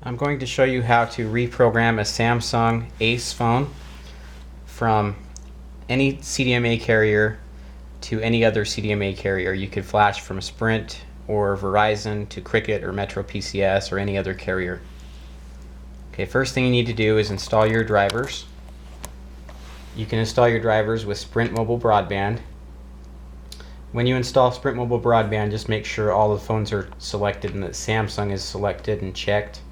I'm going to show you how to reprogram a Samsung Ace phone from any CDMA carrier to any other CDMA carrier. You could flash from Sprint or Verizon to Cricket or Metro PCS or any other carrier. Okay, first thing you need to do is install your drivers. You can install your drivers with Sprint Mobile Broadband. When you install Sprint Mobile Broadband, just make sure all the phones are selected and that Samsung is selected and checked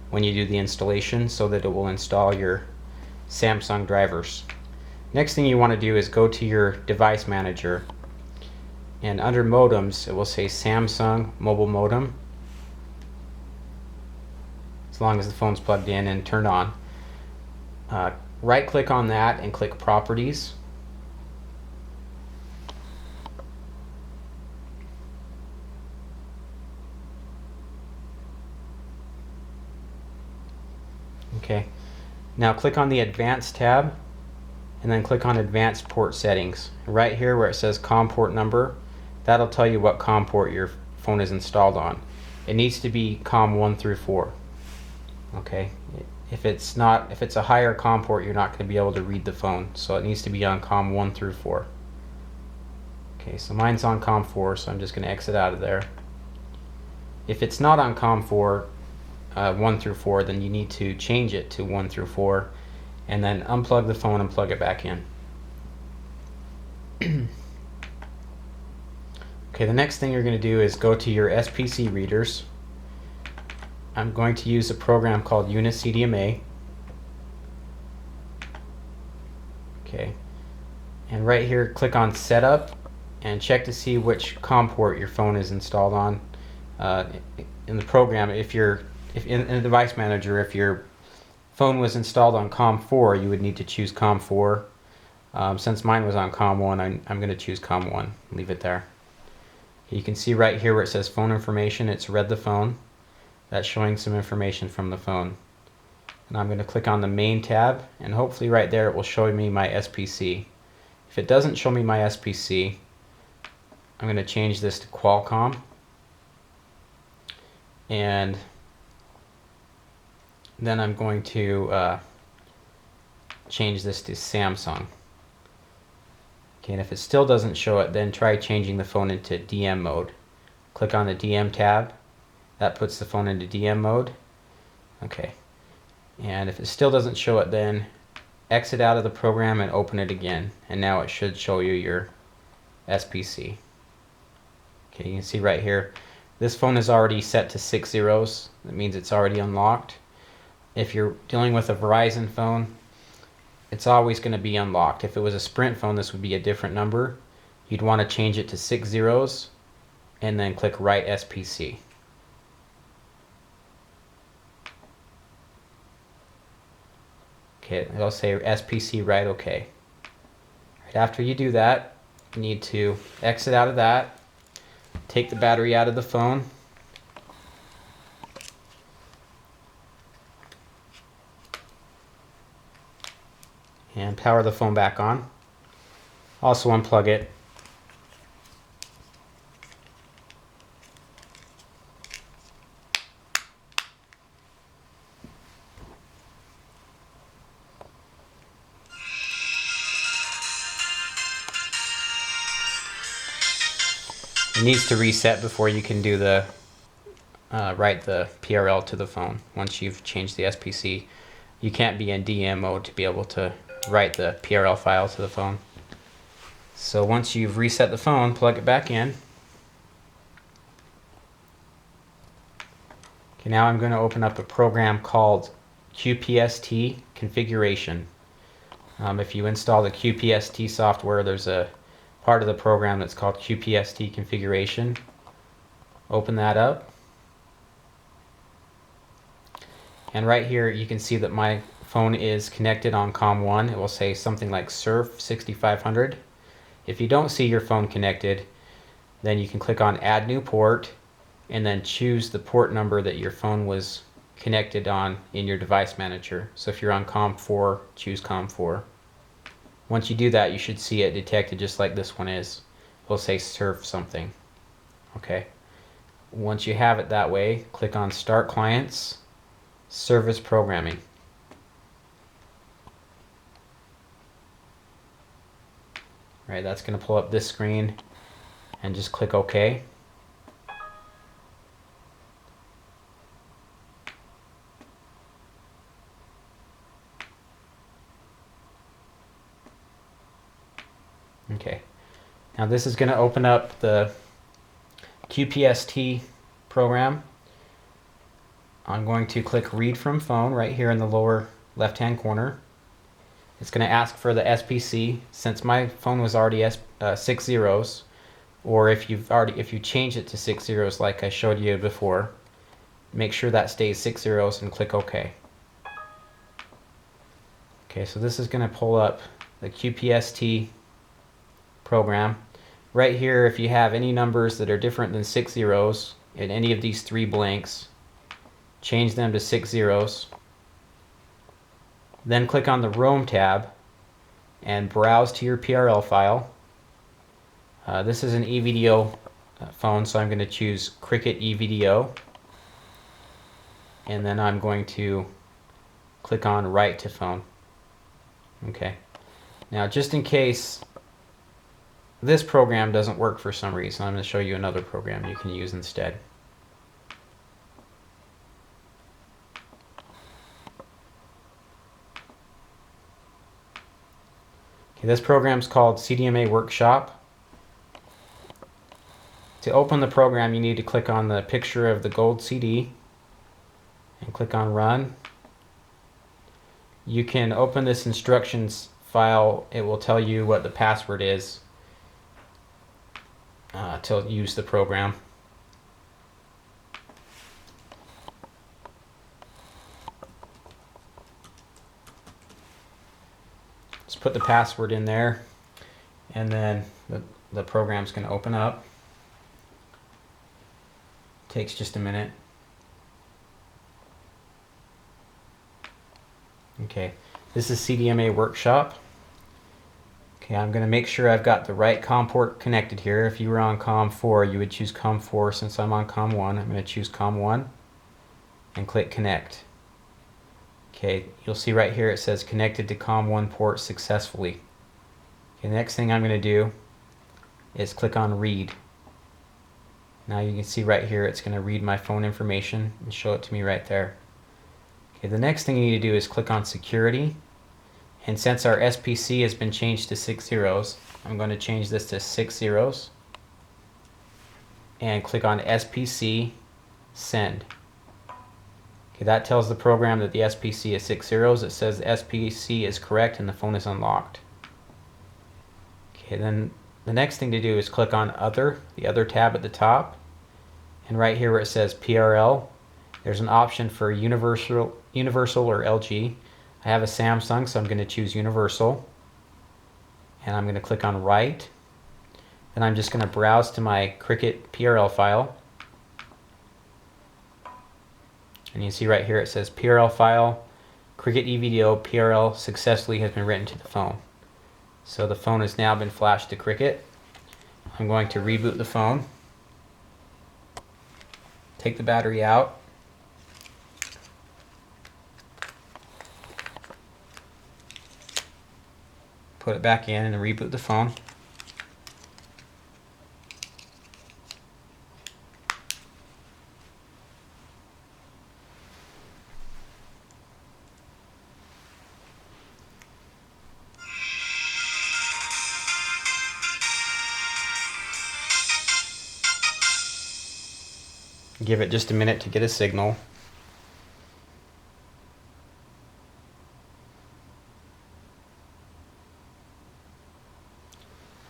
when you do the installation so that it will install your Samsung drivers. Next thing you want to do is go to your device manager, and under modems it will say Samsung mobile modem, as long as the phone's plugged in and turned on. Right click on that and click properties. Okay, now click on the Advanced tab and then click on Advanced Port Settings. Right here where it says COM port number, that'll tell you what COM port your phone is installed on. It needs to be COM 1 through 4. Okay, if it's a higher COM port, you're not going to be able to read the phone, so it needs to be on COM 1 through 4. Okay, so mine's on COM 4, so I'm just going to exit out of there. If it's not on COM 4, 1 through 4, then you need to change it to 1 through 4 and then unplug the phone and plug it back in. Okay, the next thing you're going to do is go to your SPC readers. I'm going to use a program called CDMA. Okay, and right here click on Setup and check to see which COM port your phone is installed on. In the program, if in the device manager, if your phone was installed on COM 4, you would need to choose COM 4. Since mine was on COM 1, I'm going to choose COM 1. Leave it there. You can see right here where it says phone information, it's read the phone. That's showing some information from the phone. And I'm going to click on the main tab, and hopefully right there it will show me my SPC. If it doesn't show me my SPC, I'm going to change this to Qualcomm. And then I'm going to change this to Samsung. Okay, and if it still doesn't show it, then try changing the phone into DM mode. Click on the DM tab. That puts the phone into DM mode. Okay, and if it still doesn't show it, then exit out of the program and open it again, and now it should show you your SPC. Okay, you can see right here, this phone is already set to 6 zeros. That means it's already unlocked. If you're dealing with a Verizon phone, it's always going to be unlocked. If it was a Sprint phone, this would be a different number. You'd want to change it to 6 zeros and then click Write SPC. Okay, it'll say SPC write OK. Right after you do that, you need to exit out of that, take the battery out of the phone, and power the phone back on. Also unplug it. It needs to reset before you can do the write the PRL to the phone. Once you've changed the SPC, you can't be in DM mode to be able to write the PRL file to the phone. So once you've reset the phone, plug it back in. Okay, now I'm going to open up a program called QPST configuration. If you install the QPST software, there's a part of the program that's called QPST configuration. Open that up. And right here you can see that my phone is connected on COM 1. It will say something like Surf 6500. If you don't see your phone connected, then you can click on Add New Port and then choose the port number that your phone was connected on in your device manager. So if you're on COM 4, choose COM 4. Once you do that, you should see it detected just like this one is. It will say Surf something. Okay. Once you have it that way, click on Start Clients service programming. Right, that's going to pull up this screen, and just click OK. Okay, now this is going to open up the QPST program. I'm going to click Read from Phone right here in the lower left-hand corner. It's going to ask for the SPC. Since my phone was already 6 zeros, or if you change it to 6 zeros like I showed you before, make sure that stays 6 zeros and click OK. Okay, so this is going to pull up the QPST program. Right here, if you have any numbers that are different than 6 zeros in any of these 3 blanks, change them to 6 zeros. Then click on the Roam tab and browse to your PRL file. This is an eVideo phone, so I'm going to choose Cricket eVideo. And then I'm going to click on Write to Phone. Okay. Now, just in case this program doesn't work for some reason, I'm going to show you another program you can use instead. Okay, this program is called CDMA Workshop. To open the program, you need to click on the picture of the gold CD and click on Run. You can open this instructions file. It will tell you what the password is to use the program. Just put the password in there, and then the program's going to open up. Takes just a minute. Okay, this is CDMA Workshop. Okay, I'm going to make sure I've got the right COM port connected here. If you were on COM 4, you would choose COM 4. Since I'm on COM 1, I'm going to choose COM 1 and click Connect. Okay, you'll see right here it says connected to COM 1 port successfully. Okay, the next thing I'm going to do is click on Read. Now you can see right here it's going to read my phone information and show it to me right there. Okay, the next thing you need to do is click on Security. And since our SPC has been changed to 6 zeros, I'm going to change this to 6 zeros and click on SPC Send. Okay, that tells the program that the SPC is 6 zeros. It says the SPC is correct and the phone is unlocked. Okay, then the next thing to do is click on Other, the Other tab at the top. And right here where it says PRL, there's an option for Universal or LG. I have a Samsung, so I'm going to choose Universal. And I'm going to click on Write. Then I'm just going to browse to my Cricket PRL file. And you see right here it says PRL file, Cricket eVideo PRL successfully has been written to the phone. So the phone has now been flashed to Cricket. I'm going to reboot the phone. Take the battery out. Put it back in and reboot the phone. Give it just a minute to get a signal.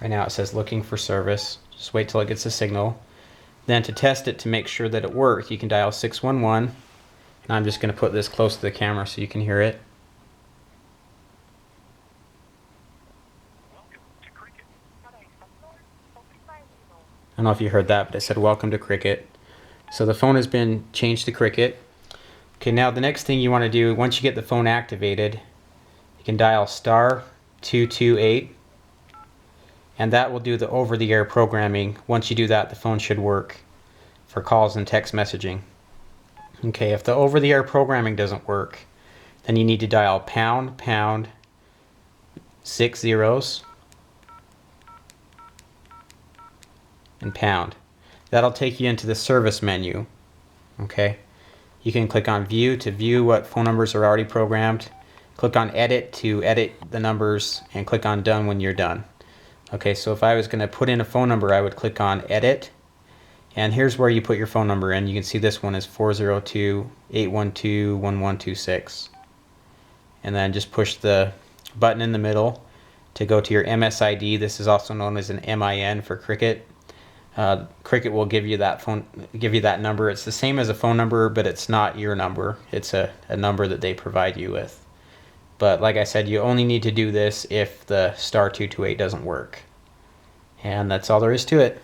Right now it says looking for service. Just wait till it gets a signal. Then to test it to make sure that it works, you can dial 611. And I'm just going to put this close to the camera so you can hear it. I don't know if you heard that, but it said welcome to Cricket. So the phone has been changed to Cricket. Okay, now the next thing you want to do, once you get the phone activated, you can dial *228, and that will do the over-the-air programming. Once you do that, the phone should work for calls and text messaging. Okay, if the over-the-air programming doesn't work, then you need to dial pound, pound, 6 zeros, and pound. That'll take you into the service menu. Okay, you can click on view to view what phone numbers are already programmed. Click on edit to edit the numbers, and click on done when you're done. Okay, so if I was going to put in a phone number, I would click on edit, and here's where you put your phone number in. You can see this one is 402-812-1126. And then just push the button in the middle to go to your MSID. This is also known as an MIN for Cricket. Cricket will give you that number. It's the same as a phone number, but it's not your number. It's a number that they provide you with. But like I said, you only need to do this if the *228 doesn't work. And that's all there is to it.